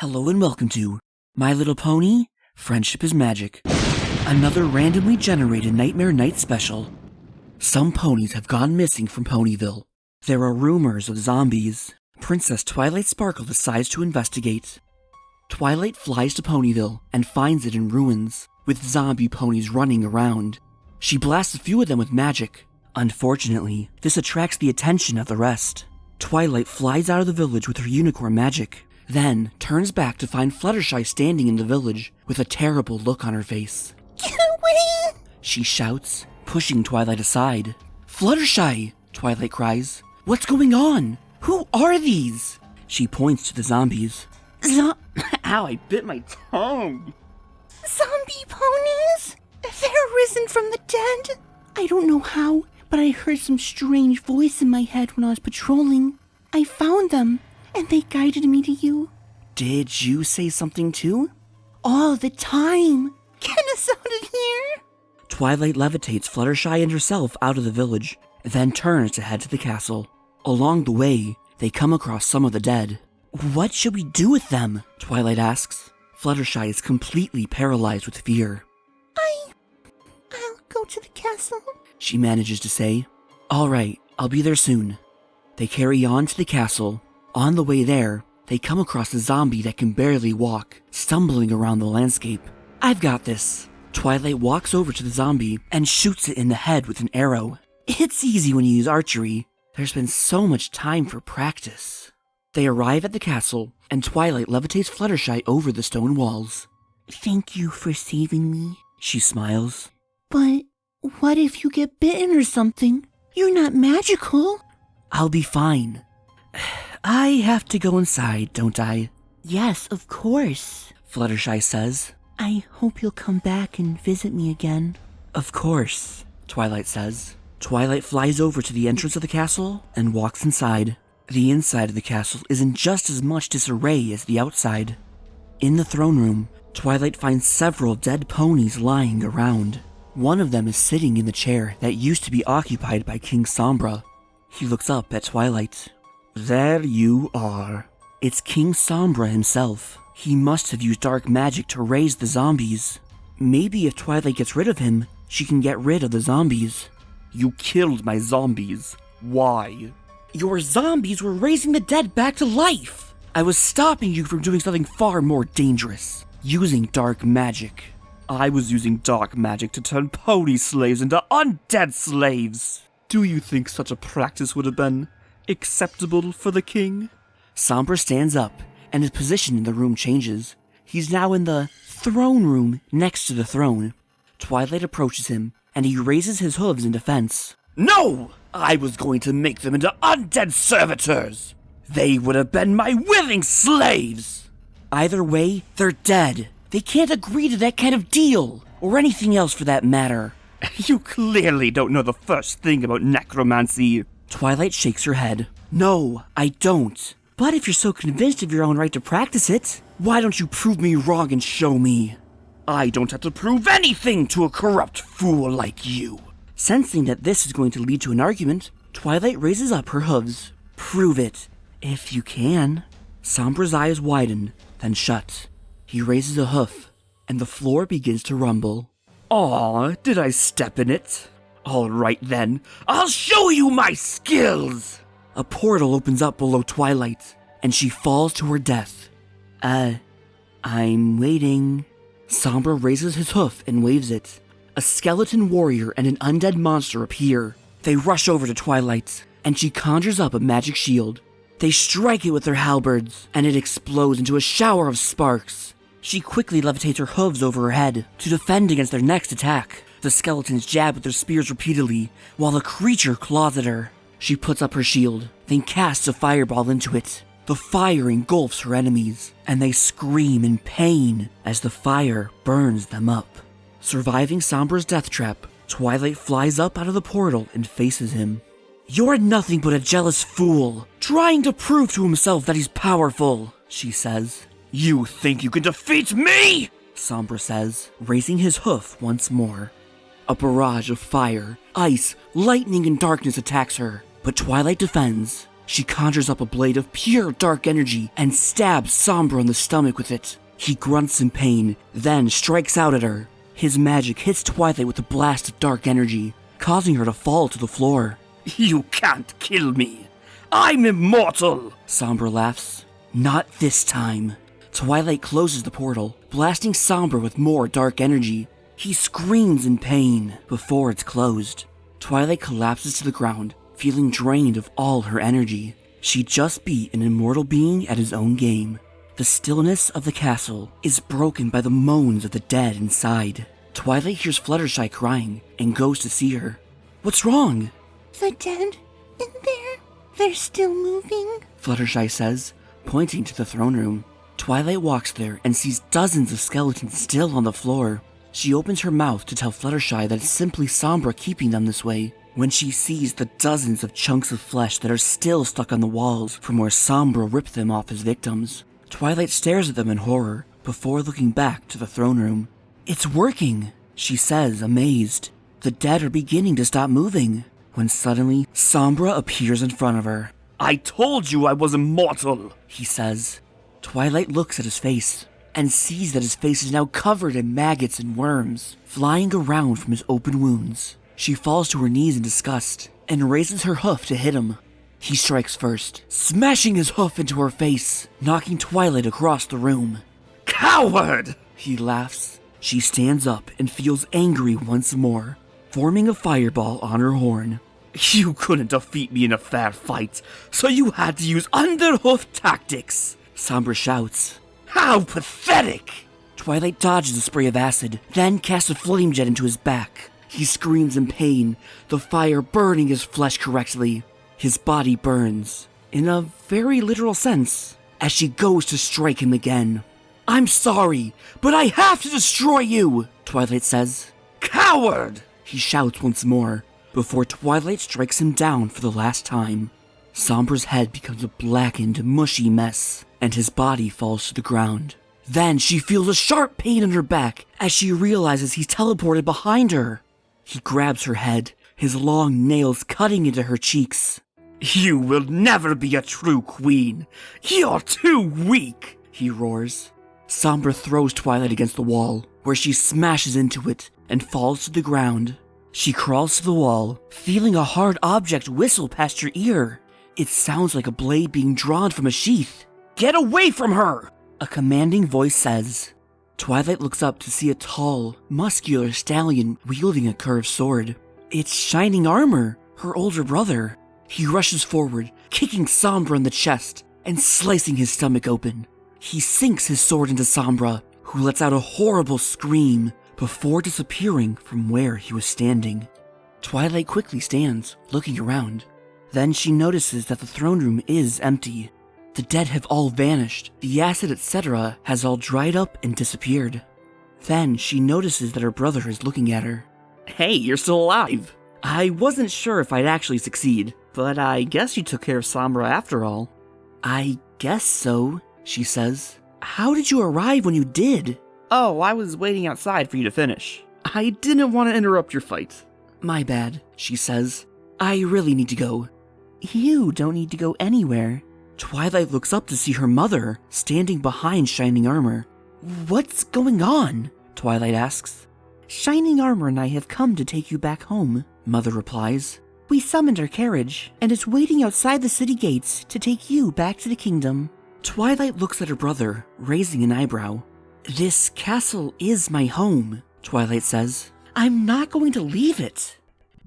Hello and welcome to My Little Pony, Friendship is Magic. Another randomly generated Nightmare Night special. Some ponies have gone missing from Ponyville. There are rumors of zombies. Princess Twilight Sparkle decides to investigate. Twilight flies to Ponyville and finds it in ruins, with zombie ponies running around. She blasts a few of them with magic. Unfortunately, this attracts the attention of the rest. Twilight flies out of the village with her unicorn magic, then turns back to find Fluttershy standing in the village with a terrible look on her face. Get away! She shouts, pushing Twilight aside. Fluttershy! Twilight cries. What's going on? Who are these? She points to the zombies. Ow, I bit my tongue. Zombie ponies? They're risen from the dead. I don't know how, but I heard some strange voice in my head when I was patrolling. I found them, and they guided me to you. Did you say something too? All the time. Get us out of here. Twilight levitates Fluttershy and herself out of the village, then turns to head to the castle. Along the way, they come across some of the dead. What should we do with them? Twilight asks. Fluttershy is completely paralyzed with fear. I'll go to the castle, she manages to say. All right, I'll be there soon. They carry on to the castle. On the way there, they come across a zombie that can barely walk, stumbling around the landscape. I've got this. Twilight walks over to the zombie and shoots it in the head with an arrow. It's easy when you use archery. There's been so much time for practice. They arrive at the castle, and Twilight levitates Fluttershy over the stone walls. Thank you for saving me. She smiles. But what if you get bitten or something? You're not magical. I'll be fine. I have to go inside, don't I? Yes, of course, Fluttershy says. I hope you'll come back and visit me again. Of course, Twilight says. Twilight flies over to the entrance of the castle and walks inside. The inside of the castle is in just as much disarray as the outside. In the throne room, Twilight finds several dead ponies lying around. One of them is sitting in the chair that used to be occupied by King Sombra. He looks up at Twilight. There you are. It's King Sombra himself. He must have used dark magic to raise the zombies. Maybe if Twilight gets rid of him, she can get rid of the zombies. You killed my zombies. Why? Your zombies were raising the dead back to life. I was stopping you from doing something far more dangerous. Using dark magic. I was using dark magic to turn pony slaves into undead slaves. Do you think such a practice would have been acceptable for the king? Sombra stands up, and his position in the room changes. He's now in the throne room next to the throne. Twilight approaches him, and he raises his hooves in defense. No! I was going to make them into undead servitors! They would have been my willing slaves! Either way, they're dead. They can't agree to that kind of deal, or anything else for that matter. You clearly don't know the first thing about necromancy. Twilight shakes her head. No, I don't. But if you're so convinced of your own right to practice it, why don't you prove me wrong and show me? I don't have to prove anything to a corrupt fool like you. Sensing that this is going to lead to an argument, Twilight raises up her hooves. Prove it, if you can. Sombra's eyes widen, then shut. He raises a hoof, and the floor begins to rumble. Aw, did I step in it? All right then, I'll show you my skills! A portal opens up below Twilight, and she falls to her death. I'm waiting. Sombra raises his hoof and waves it. A skeleton warrior and an undead monster appear. They rush over to Twilight, and she conjures up a magic shield. They strike it with their halberds, and it explodes into a shower of sparks. She quickly levitates her hooves over her head to defend against their next attack. The skeletons jab with their spears repeatedly, while the creature claws at her. She puts up her shield, then casts a fireball into it. The fire engulfs her enemies, and they scream in pain as the fire burns them up. Surviving Sombra's death trap, Twilight flies up out of the portal and faces him. You're nothing but a jealous fool, trying to prove to himself that he's powerful, she says. You think you can defeat me? Sombra says, raising his hoof once more. A barrage of fire, ice, lightning, and darkness attacks her, but Twilight defends. She conjures up a blade of pure dark energy and stabs Sombra in the stomach with it. He grunts in pain, then strikes out at her. His magic hits Twilight with a blast of dark energy, causing her to fall to the floor. You can't kill me. I'm immortal, Sombra laughs. Not this time. Twilight closes the portal, blasting Sombra with more dark energy. He screams in pain before it's closed. Twilight collapses to the ground, feeling drained of all her energy. She just beat an immortal being at his own game. The stillness of the castle is broken by the moans of the dead inside. Twilight hears Fluttershy crying and goes to see her. What's wrong? The dead in there. They're still moving, Fluttershy says, pointing to the throne room. Twilight walks there and sees dozens of skeletons still on the floor. She opens her mouth to tell Fluttershy that it's simply Sombra keeping them this way, when she sees the dozens of chunks of flesh that are still stuck on the walls from where Sombra ripped them off his victims. Twilight stares at them in horror before looking back to the throne room. It's working, she says, amazed. The dead are beginning to stop moving, when suddenly Sombra appears in front of her. I told you I was immortal, he says. Twilight looks at his face and sees that his face is now covered in maggots and worms, flying around from his open wounds. She falls to her knees in disgust and raises her hoof to hit him. He strikes first, smashing his hoof into her face, knocking Twilight across the room. Coward! He laughs. She stands up and feels angry once more, forming a fireball on her horn. You couldn't defeat me in a fair fight, so you had to use underhoof tactics, Sombra shouts. How pathetic! Twilight dodges a spray of acid, then casts a flame jet into his back. He screams in pain, the fire burning his flesh correctly. His body burns, in a very literal sense, as she goes to strike him again. I'm sorry, but I have to destroy you, Twilight says. Coward! He shouts once more, before Twilight strikes him down for the last time. Sombra's head becomes a blackened, mushy mess, and his body falls to the ground. Then she feels a sharp pain in her back as she realizes he's teleported behind her. He grabs her head, his long nails cutting into her cheeks. You will never be a true queen. You're too weak, he roars. Sombra throws Twilight against the wall, where she smashes into it and falls to the ground. She crawls to the wall, feeling a hard object whistle past her ear. It sounds like a blade being drawn from a sheath. Get away from her! A commanding voice says. Twilight looks up to see a tall, muscular stallion wielding a curved sword. It's Shining Armor, her older brother. He rushes forward, kicking Sombra in the chest and slicing his stomach open. He sinks his sword into Sombra, who lets out a horrible scream before disappearing from where he was standing. Twilight quickly stands, looking around. Then she notices that the throne room is empty. The dead have all vanished, the acid, etc. has all dried up and disappeared. Then she notices that her brother is looking at her. Hey, you're still alive. I wasn't sure if I'd actually succeed, but I guess you took care of Sombra after all. I guess so, she says. How did you arrive when you did? Oh, I was waiting outside for you to finish. I didn't want to interrupt your fight. My bad, she says. I really need to go. You don't need to go anywhere. Twilight looks up to see her mother standing behind Shining Armor. What's going on? Twilight asks. Shining Armor and I have come to take you back home, Mother replies. We summoned our carriage, and it's waiting outside the city gates to take you back to the kingdom. Twilight looks at her brother, raising an eyebrow. This castle is my home, Twilight says. I'm not going to leave it.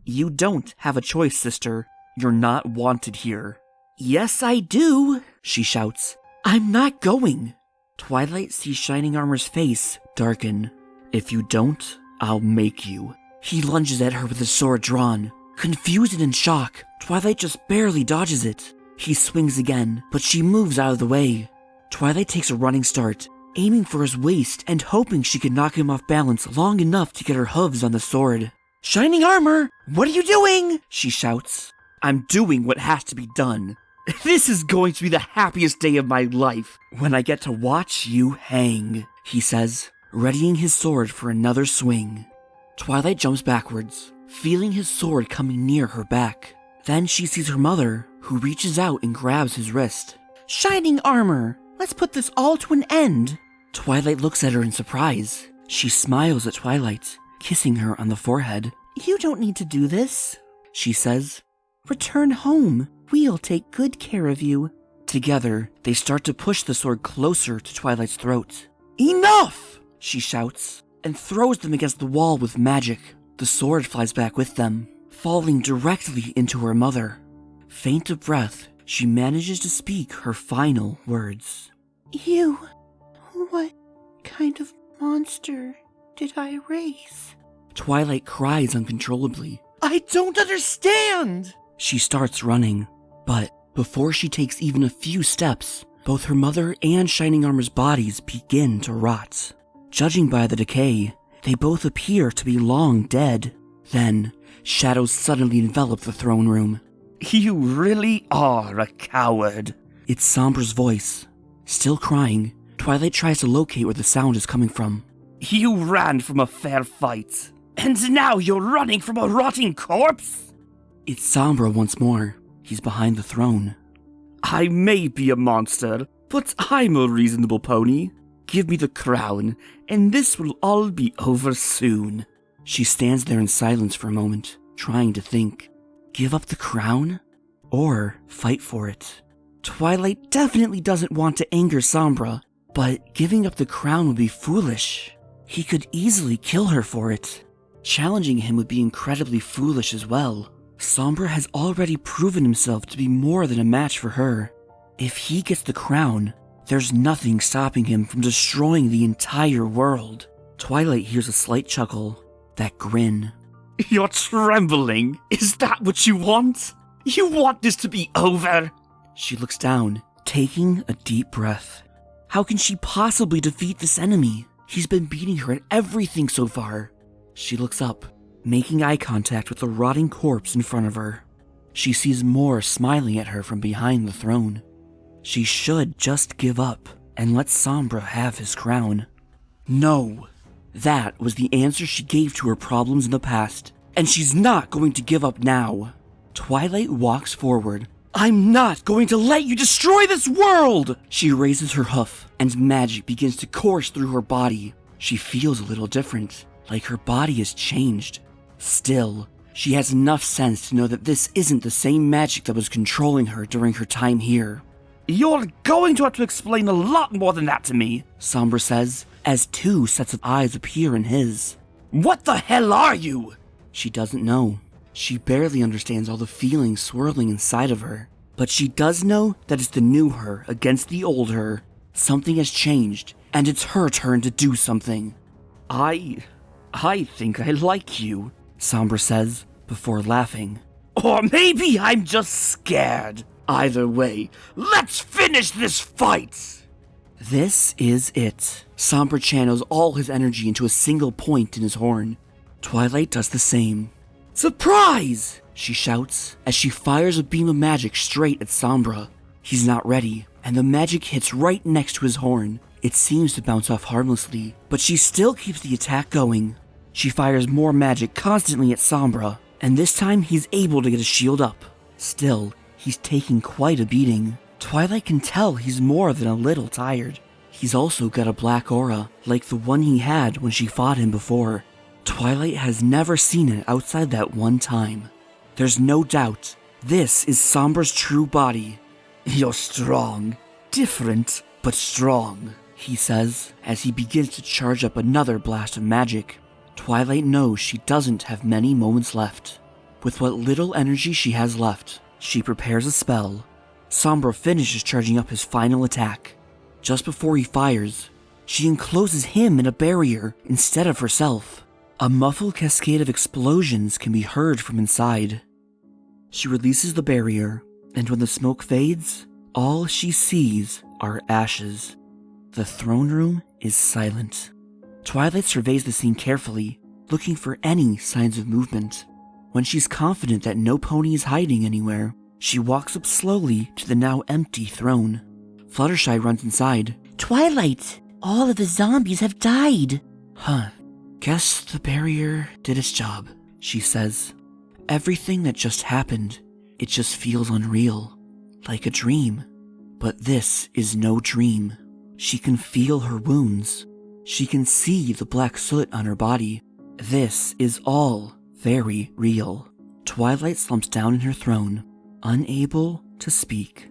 You don't have a choice, sister. You're not wanted here. Yes, I do, she shouts. I'm not going. Twilight sees Shining Armor's face darken. If you don't, I'll make you. He lunges at her with his sword drawn. Confused and in shock, Twilight just barely dodges it. He swings again, but she moves out of the way. Twilight takes a running start, aiming for his waist and hoping she can knock him off balance long enough to get her hooves on the sword. Shining Armor, what are you doing? She shouts. I'm doing what has to be done. This is going to be the happiest day of my life when I get to watch you hang, he says, readying his sword for another swing. Twilight jumps backwards, feeling his sword coming near her back. Then she sees her mother, who reaches out and grabs his wrist. Shining armor! Let's put this all to an end! Twilight looks at her in surprise. She smiles at Twilight, kissing her on the forehead. You don't need to do this, she says. Return home. We'll take good care of you. Together, they start to push the sword closer to Twilight's throat. Enough! She shouts, and throws them against the wall with magic. The sword flies back with them, falling directly into her mother. Faint of breath, she manages to speak her final words. You... what kind of monster did I raise? Twilight cries uncontrollably. I don't understand! She starts running, but before she takes even a few steps, both her mother and Shining Armor's bodies begin to rot. Judging by the decay, they both appear to be long dead. Then, shadows suddenly envelop the throne room. You really are a coward. It's Sombra's voice. Still crying, Twilight tries to locate where the sound is coming from. You ran from a fair fight, and now you're running from a rotting corpse? It's Sombra once more. He's behind the throne. I may be a monster, but I'm a reasonable pony. Give me the crown, and this will all be over soon. She stands there in silence for a moment, trying to think. Give up the crown? Or fight for it? Twilight definitely doesn't want to anger Sombra, but giving up the crown would be foolish. He could easily kill her for it. Challenging him would be incredibly foolish as well. Sombra has already proven himself to be more than a match for her. If he gets the crown, there's nothing stopping him from destroying the entire world. Twilight hears a slight chuckle, that grin. You're trembling. Is that what you want? You want this to be over? She looks down, taking a deep breath. How can she possibly defeat this enemy? He's been beating her at everything so far. She looks up, making eye contact with the rotting corpse in front of her. She sees Moore smiling at her from behind the throne. She should just give up and let Sombra have his crown. No. That was the answer she gave to her problems in the past, and she's not going to give up now. Twilight walks forward. I'm not going to let you destroy this world! She raises her hoof, and magic begins to course through her body. She feels a little different, like her body has changed. Still, she has enough sense to know that this isn't the same magic that was controlling her during her time here. You're going to have to explain a lot more than that to me, Sombra says, as two sets of eyes appear in his. What the hell are you? She doesn't know. She barely understands all the feelings swirling inside of her. But she does know that it's the new her against the old her. Something has changed, and it's her turn to do something. I think I like you, Sombra says, before laughing. Or maybe I'm just scared. Either way, let's finish this fight! This is it. Sombra channels all his energy into a single point in his horn. Twilight does the same. Surprise! She shouts as she fires a beam of magic straight at Sombra. He's not ready, and the magic hits right next to his horn. It seems to bounce off harmlessly, but she still keeps the attack going. She fires more magic constantly at Sombra, and this time he's able to get his shield up. Still, he's taking quite a beating. Twilight can tell he's more than a little tired. He's also got a black aura, like the one he had when she fought him before. Twilight has never seen it outside that one time. There's no doubt, this is Sombra's true body. You're strong. Different, but strong, he says, as he begins to charge up another blast of magic. Twilight knows she doesn't have many moments left. With what little energy she has left, she prepares a spell. Sombra finishes charging up his final attack. Just before he fires, she encloses him in a barrier instead of herself. A muffled cascade of explosions can be heard from inside. She releases the barrier, and when the smoke fades, all she sees are ashes. The throne room is silent. Twilight surveys the scene carefully, looking for any signs of movement. When she's confident that no pony is hiding anywhere, she walks up slowly to the now empty throne. Fluttershy runs inside. Twilight! All of the zombies have died! Huh. Guess the barrier did its job, she says. Everything that just happened, It just feels unreal, like a dream. But this is no dream. She can feel her wounds. She can see the black soot on her body. This is all very real. Twilight slumps down in her throne, unable to speak.